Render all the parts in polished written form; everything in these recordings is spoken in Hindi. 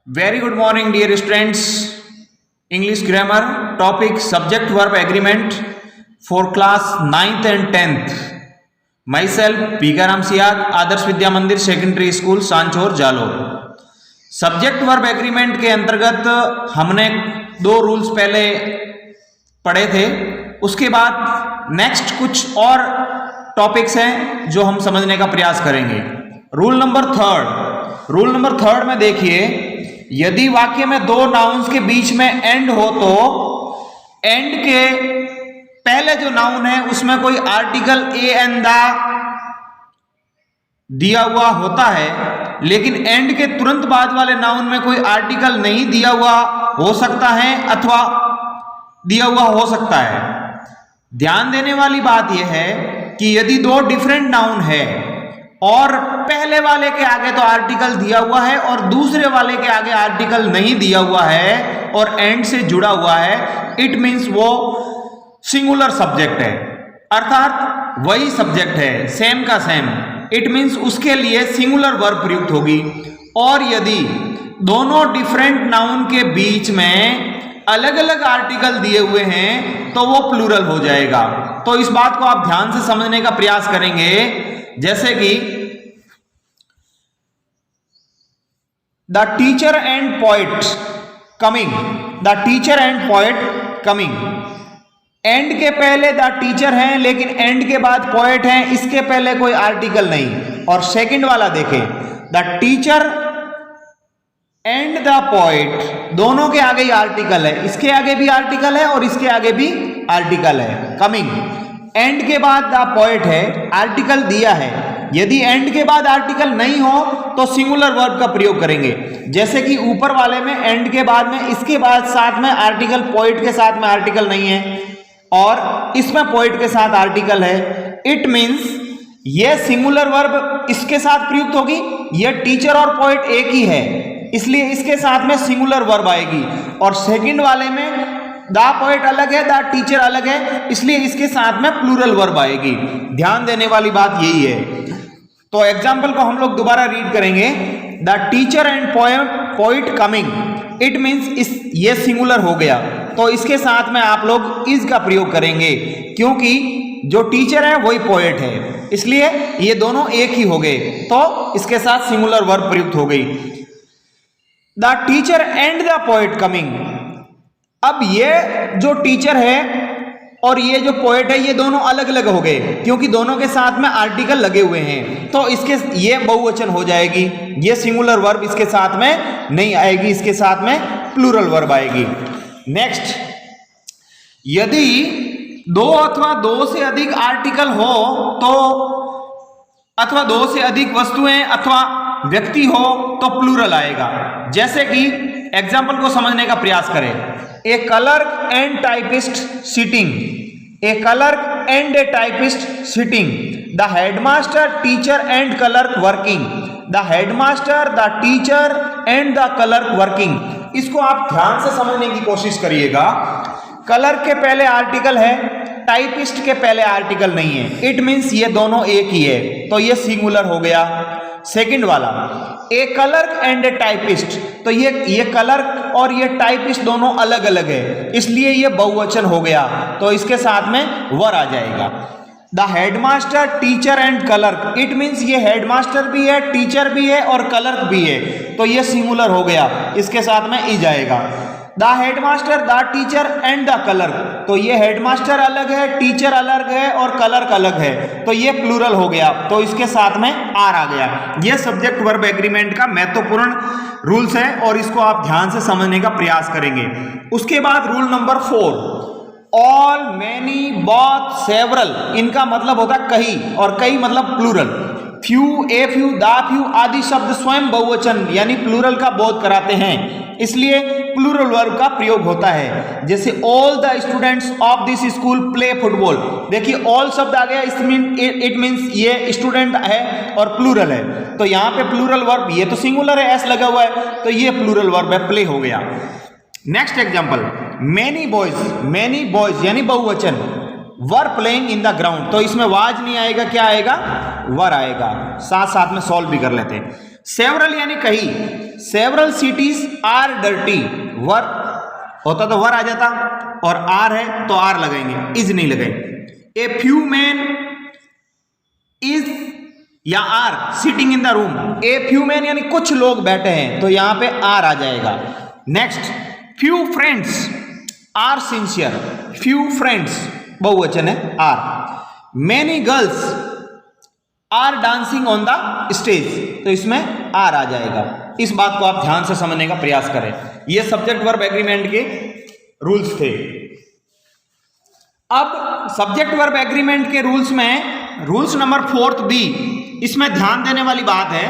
Very good morning, dear students. English grammar topic subject verb agreement for class 9th and 10th. Myself पीकाराम Siyag, Adarsh Vidya मंदिर secondary school Sanchore Jalore. Subject verb agreement के अंतर्गत हमने दो रूल्स पहले पढ़े थे. उसके बाद नेक्स्ट कुछ और टॉपिक्स हैं जो हम समझने का प्रयास करेंगे. रूल नंबर थर्ड में देखिए, यदि वाक्य में दो नाउन्स के बीच में एंड हो तो एंड के पहले जो नाउन है उसमें कोई आर्टिकल ए एंड द दिया हुआ होता है, लेकिन एंड के तुरंत बाद वाले नाउन में कोई आर्टिकल नहीं दिया हुआ हो सकता है अथवा दिया हुआ हो सकता है. ध्यान देने वाली बात यह है कि यदि दो डिफरेंट नाउन है और पहले वाले के आगे तो आर्टिकल दिया हुआ है और दूसरे वाले के आगे आर्टिकल नहीं दिया हुआ है और एंड से जुड़ा हुआ है, इट मीन्स वो सिंगुलर सब्जेक्ट है, अर्थात वही सब्जेक्ट है, सेम का सेम. इट मीन्स उसके लिए सिंगुलर वर्ब प्रयुक्त होगी. और यदि दोनों डिफरेंट नाउन के बीच में अलग अलग आर्टिकल दिए हुए हैं तो वो प्लूरल हो जाएगा. तो इस बात को आप ध्यान से समझने का प्रयास करेंगे. जैसे कि the teacher and poet coming, the teacher and poet coming. And के पहले द टीचर हैं लेकिन एंड के बाद पोएट हैं, इसके पहले कोई आर्टिकल नहीं. और सेकंड वाला देखें, the teacher and the poet, दोनों के आगे ही आर्टिकल है, इसके आगे भी आर्टिकल है और इसके आगे भी आर्टिकल है. कमिंग, एंड के बाद द पोएट है, आर्टिकल दिया है. यदि एंड के बाद आर्टिकल नहीं हो तो सिंगुलर वर्ब का प्रयोग करेंगे. जैसे कि ऊपर वाले में एंड के बाद में इसके बाद साथ में आर्टिकल, पोएट के साथ में आर्टिकल नहीं है और इसमें पोएट के साथ आर्टिकल है. इट मीन्स ये सिंगुलर वर्ब इसके साथ प्रयुक्त होगी. ये टीचर और पोएट एक ही है, इसलिए इसके साथ में सिंगुलर वर्ब आएगी. और सेकंड वाले में द पोएट अलग है, द टीचर अलग है, इसलिए इसके साथ में प्लूरल वर्ब आएगी. ध्यान देने वाली बात यही है. तो एग्जाम्पल को हम लोग दोबारा रीड करेंगे. The teacher and poet coming, it means ये सिंगुलर हो गया तो इसके साथ में आप लोग इज का प्रयोग करेंगे, क्योंकि जो टीचर है वही पोएट है, इसलिए ये दोनों एक ही हो गए तो इसके साथ सिंगुलर वर्ब प्रयुक्त हो गई. The teacher and the poet coming. अब ये जो टीचर है और ये जो पोएट है ये दोनों अलग अलग हो गए, क्योंकि दोनों के साथ में आर्टिकल लगे हुए हैं, तो इसके ये बहुवचन हो जाएगी. ये सिंगुलर वर्ब इसके साथ में नहीं आएगी, इसके साथ में प्लूरल वर्ब आएगी. नेक्स्ट, यदि दो अथवा दो से अधिक आर्टिकल हो तो, अथवा दो से अधिक वस्तुएं अथवा व्यक्ति हो तो प्लूरल आएगा. जैसे कि एग्जाम्पल को समझने का प्रयास करें. A clerk and typist sitting, a clerk and a typist sitting. The headmaster, teacher and clerk working. The headmaster, the teacher and the clerk working. इसको आप ध्यान से समझने की कोशिश करिएगा. क्लर्क के पहले आर्टिकल है, टाइपिस्ट के पहले आर्टिकल नहीं है, इट मीन्स ये दोनों एक ही है, तो ये सिंगुलर हो गया. सेकंड वाला, ए क्लर्क एंड ए टाइपिस्ट, तो ये क्लर्क और ये टाइपिस्ट दोनों अलग अलग है, इसलिए ये बहुवचन हो गया, तो इसके साथ में वर आ जाएगा. The headmaster, teacher and clerk, it means ये हेडमास्टर भी है, टीचर भी है और क्लर्क भी है, तो ये सिंगुलर हो गया, इसके साथ में इज आएगा. The headmaster, the teacher and the clerk, तो ये हेडमास्टर अलग है, टीचर अलग है और क्लर्क अलग है, तो ये प्लूरल हो गया, तो इसके साथ में आर आ गया. ये सब्जेक्ट वर्ब एग्रीमेंट का महत्वपूर्ण रूल्स है और इसको आप ध्यान से समझने का प्रयास करेंगे. उसके बाद rule number 4, all, many, both, several. इनका मतलब होता है कई, और कई मतलब plural. Few, a few, the few आदि शब्द स्वयं बहुवचन यानी प्लूरल का बोध कराते हैं, इसलिए प्लूरल वर्ब का प्रयोग होता है. जैसे all the students of this school play football. देखिए ऑल शब्द आ गया, इट मीन्स ये स्टूडेंट है और प्लूरल है, तो यहाँ पे प्लूरल वर्ब, ये तो सिंगुलर है, एस लगा हुआ है, तो ये प्लूरल वर्ब है, प्ले हो गया. नेक्स्ट एग्जाम्पल, मेनी बॉयज यानी बहुवचन, were playing in the ground, तो इसमें वाज नहीं आएगा, क्या आएगा, वर आएगा. साथ साथ में सॉल्व भी कर लेते हैं. सेवरल यानी कहीं, सेवरल सिटीज आर डर्टी, वर होता तो वर आ जाता, और आर है तो आर लगाएंगे, इज नहीं लगाएंगे। ए फ्यू मैन इज या are sitting in the room, a few man यानी कुछ लोग बैठे हैं, तो यहां पे आर आ जाएगा। Next, few friends are sincere, few friends बहुवचन है are. Many girls are dancing on the stage, तो इसमें आर आ जाएगा। इस बात को आप ध्यान से समझने का प्रयास करें। ये सब्जेक्ट वर्ब एग्रीमेंट के रूल्स थे। अब सब्जेक्ट वर्ब एग्रीमेंट के रूल्स में रूल्स नंबर 4 बी, इसमें ध्यान देने वाली बात है,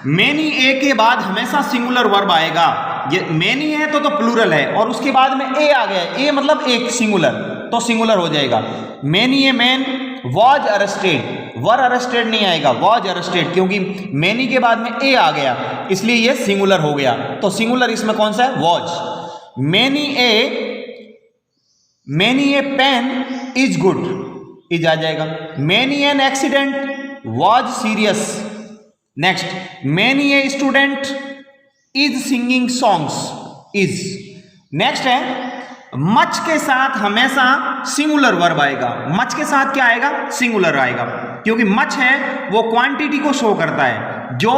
मेनी ए के बाद हमेशा सिंगुलर वर्ब आएगा। ये मेनी है तो प्लूरल है, और उसके बाद में ए आ गया, ए मतलब एक सिंगुलर, तो सिंगुलर हो जाएगा। Many a man was arrested, were arrested नहीं आएगा, वॉज अरेस्टेड, क्योंकि मेनी के बाद में ए आ गया, इसलिए ये सिंगुलर हो गया। तो सिंगुलर इसमें कौन सा है? Was. Many a pen is good, is आ जाएगा। Many an accident was serious. Next, many a student is singing songs, is. Next है, मच के साथ हमेशा सिंगुलर वर्ब आएगा। मच के साथ क्या आएगा? सिंगुलर आएगा, क्योंकि मच है वो क्वांटिटी को शो करता है, जो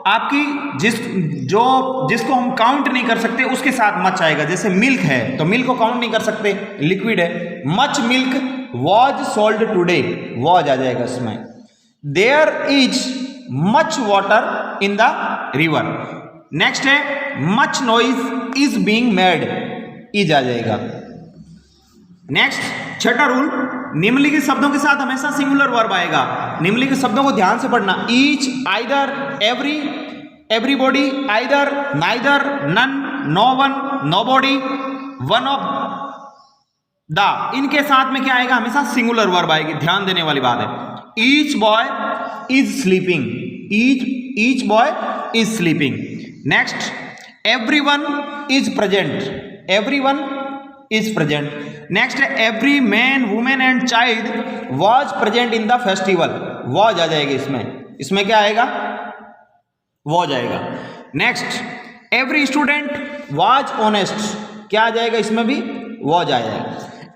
आपकी जिसको हम काउंट नहीं कर सकते उसके साथ मच आएगा। जैसे मिल्क है तो मिल्क को काउंट नहीं कर सकते, लिक्विड है। Much milk was sold today, was आ जाएगा इसमें। There is much water in the river. Next है, much noise is being made, is आ जाएगा। नेक्स्ट, छठा रूल, निम्नलिखित शब्दों के साथ हमेशा सिंगुलर वर्ब आएगा। निम्नलिखित शब्दों को ध्यान से पढ़ना। Each, either, every, everybody, either, neither, none, no one, nobody, one of the, इनके साथ में क्या आएगा? हमेशा सिंगुलर वर्ब आएगी। ध्यान देने वाली बात है। Each boy is sleeping, each boy is sleeping. Next, everyone is present, everyone is present. Next, every man, woman and child was present in the festival, was आ जाएगा इसमें क्या आएगा? was आएगा। Next, every student was honest, क्या आ जाएगा? इसमें भी was आ जाएगा।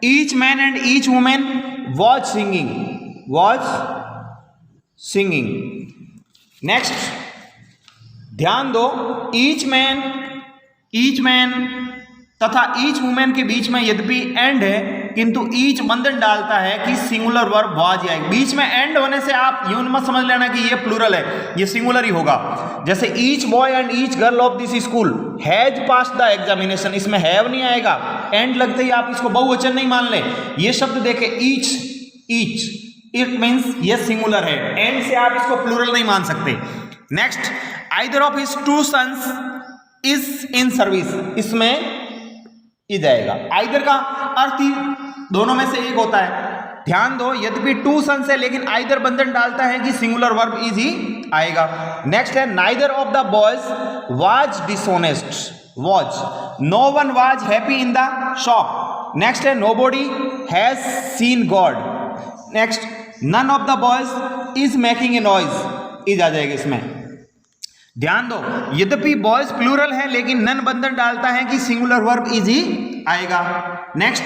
Each man and each woman was singing। Next, ध्यान दो, each man तथा ईच वुमेन के बीच में यद्यपि एंड है, किंतु ईच बंधन डालता है कि सिंगुलर वर्ब वाज आएगा। बीच में एंड होने से आप यूं मत समझ लेना कि ये प्लूरल है, ये सिंगुलर ही होगा। जैसे each boy and each girl of this school has passed the examination, इसमें हैव नहीं आएगा, एंड लगते ही आप इसको बहुवचन नहीं मान ले। ये शब्द देखे ईच, इट मीन्स ये सिंगुलर है, एंड से आप इसको प्लूरल नहीं मान सकते। Next, either of his two sons is in service, इसमें इज आएगा। आइदर का अर्थ ही दोनों में से एक होता है। ध्यान दो, यद्यपि टू सन्स है लेकिन आइदर बंधन डालता है कि सिंगुलर वर्ब इज ही आएगा। नेक्स्ट है, neither of the boys was dishonest, was. No one was happy in the shop. Next है, nobody has seen God. Next, none of the boys is making a noise, is आ जाएगा इसमें। ध्यान दो, यद्यपि बॉयज प्लूरल है लेकिन नन बंधन डालता है कि सिंगुलर वर्ब इज ही आएगा। नेक्स्ट,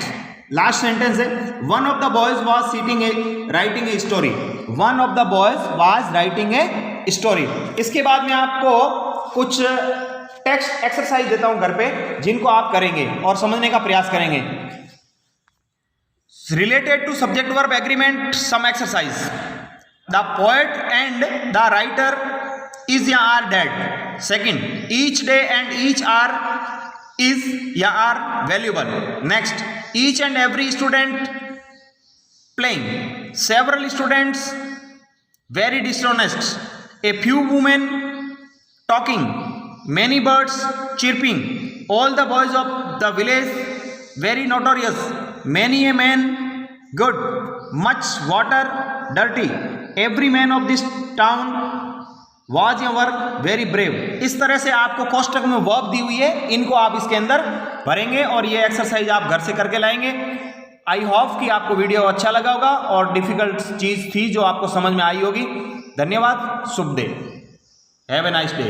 लास्ट सेंटेंस है, one of the boys was writing a story, one of the boys was writing a story. इसके बाद में आपको कुछ टेक्स्ट एक्सरसाइज देता हूं घर पे, जिनको आप करेंगे और समझने का प्रयास करेंगे। Related to subject verb agreement, some exercise. The poet and the writer is या are dead. Second, each day and each hour is या are valuable. Next, each and every student playing, several students very dishonest, a few women talking, many birds chirping, all the boys of the village very notorious, many a man good, much water dirty, every man of this town was या वर वेरी ब्रेव। इस तरह से आपको कोष्टक में वर्ब दी हुई है, इनको आप इसके अंदर भरेंगे और ये एक्सरसाइज आप घर से करके लाएंगे। आई होप कि आपको वीडियो अच्छा लगा होगा और डिफिकल्ट चीज़ थी जो आपको समझ में आई होगी। धन्यवाद, शुभ दिन। Have a nice day.